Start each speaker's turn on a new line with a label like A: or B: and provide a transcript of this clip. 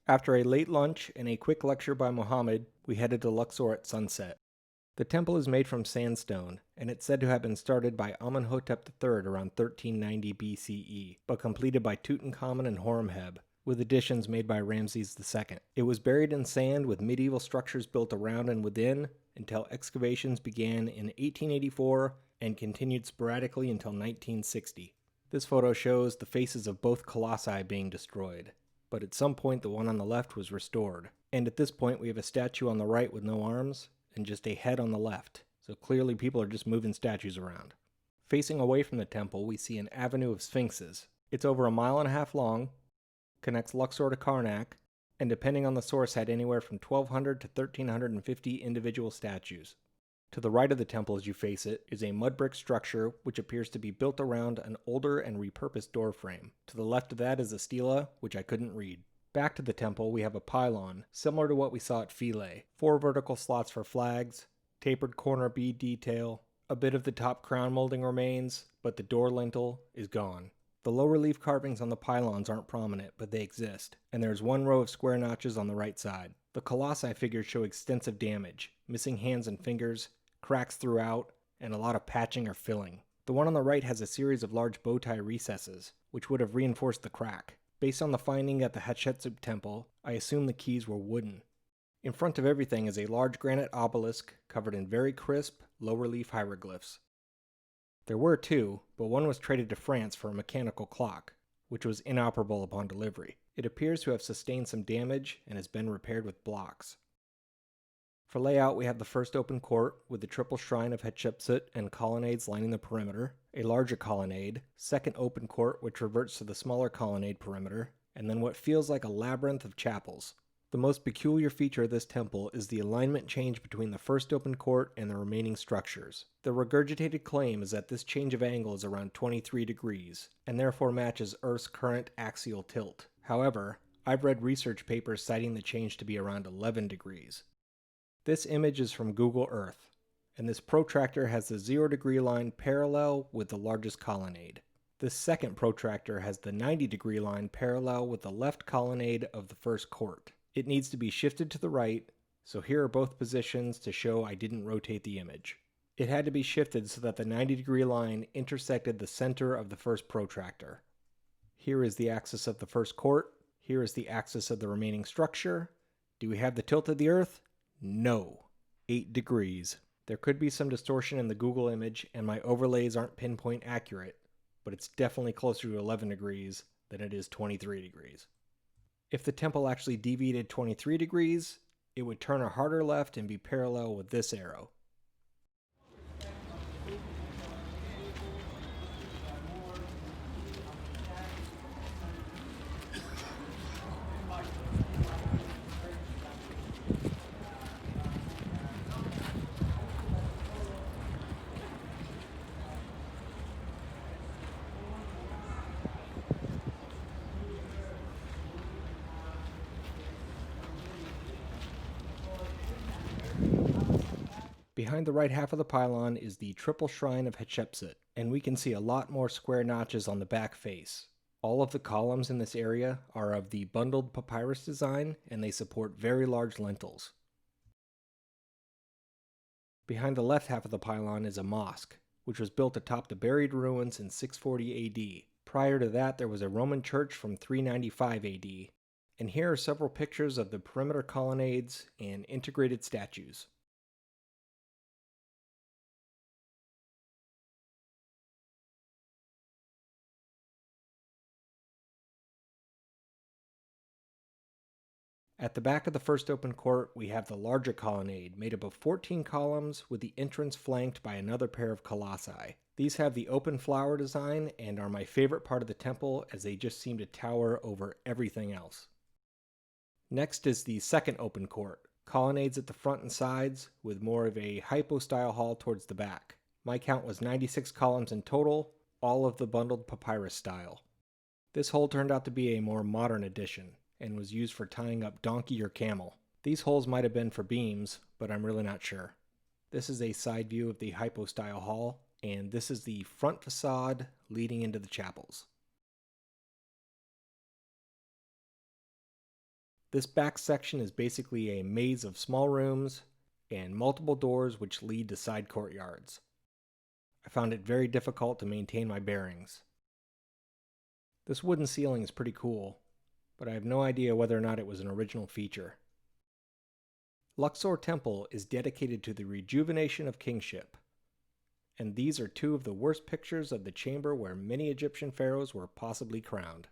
A: After a late lunch and a quick lecture by Muhammad, we headed to Luxor at sunset. The temple is made from sandstone, and it's said to have been started by Amenhotep III around 1390 BCE, but completed by Tutankhamun and Horemheb, with additions made by Ramses II. It was buried in sand with medieval structures built around and within until excavations began in 1884 and continued sporadically until 1960. This photo shows the faces of both colossi being destroyed, but at some point the one on the left was restored. And at this point we have a statue on the right with no arms and just a head on the left, so clearly people are just moving statues around. Facing away from the temple we see an avenue of sphinxes. It's over 1.5 miles long, connects Luxor to Karnak, and depending on the source had anywhere from 1,200 to 1,350 individual statues. To the right of the temple as you face it is a mud brick structure which appears to be built around an older and repurposed door frame. To the left of that is a stela, which I couldn't read. Back to the temple we have a pylon, similar to what we saw at Philae. 4 vertical slots for flags, tapered corner bead detail, a bit of the top crown molding remains, but the door lintel is gone. The low relief carvings on the pylons aren't prominent, but they exist, and there's 1 row of square notches on the right side. The colossi figures show extensive damage, missing hands and fingers, cracks throughout, and a lot of patching or filling. The one on the right has a series of large bow tie recesses, which would have reinforced the crack. Based on the finding at the Hatshepsut temple, I assume the keys were wooden. In front of everything is a large granite obelisk covered in very crisp, low-relief hieroglyphs. There were 2, but one was traded to France for a mechanical clock, which was inoperable upon delivery. It appears to have sustained some damage and has been repaired with blocks. For layout, we have the first open court with the triple shrine of Hatshepsut and colonnades lining the perimeter, a larger colonnade, second open court which reverts to the smaller colonnade perimeter, and then what feels like a labyrinth of chapels. The most peculiar feature of this temple is the alignment change between the first open court and the remaining structures. The regurgitated claim is that this change of angle is around 23 degrees, and therefore matches Earth's current axial tilt. However, I've read research papers citing the change to be around 11 degrees. This image is from Google Earth, and this protractor has the 0-degree line parallel with the largest colonnade. This second protractor has the 90-degree line parallel with the left colonnade of the first court. It needs to be shifted to the right, so here are both positions to show I didn't rotate the image. It had to be shifted so that the 90-degree line intersected the center of the first protractor. Here is the axis of the first court, here is the axis of the remaining structure. Do we have the tilt of the Earth? No. 8 degrees. There could be some distortion in the Google image and my overlays aren't pinpoint accurate, but it's definitely closer to 11 degrees than it is 23 degrees. If the temple actually deviated 23 degrees, it would turn a harder left and be parallel with this arrow. Behind the right half of the pylon is the triple shrine of Hatshepsut, and we can see a lot more square notches on the back face. All of the columns in this area are of the bundled papyrus design, and they support very large lintels. Behind the left half of the pylon is a mosque, which was built atop the buried ruins in 640 AD. Prior to that, there was a Roman church from 395 AD. And here are several pictures of the perimeter colonnades and integrated statues. At the back of the first open court, we have the larger colonnade, made up of 14 columns with the entrance flanked by another pair of colossi. These have the open flower design and are my favorite part of the temple as they just seem to tower over everything else. Next is the second open court, colonnades at the front and sides with more of a hypo-style hall towards the back. My count was 96 columns in total, all of the bundled papyrus style. This hole turned out to be a more modern addition, and was used for tying up donkey or camel. These holes might have been for beams, but I'm really not sure. This is a side view of the hypo-style hall, and this is the front facade leading into the chapels. This back section is basically a maze of small rooms and multiple doors which lead to side courtyards. I found it very difficult to maintain my bearings. This wooden ceiling is pretty cool, but I have no idea whether or not it was an original feature. Luxor Temple is dedicated to the rejuvenation of kingship, and these are two of the worst pictures of the chamber where many Egyptian pharaohs were possibly crowned.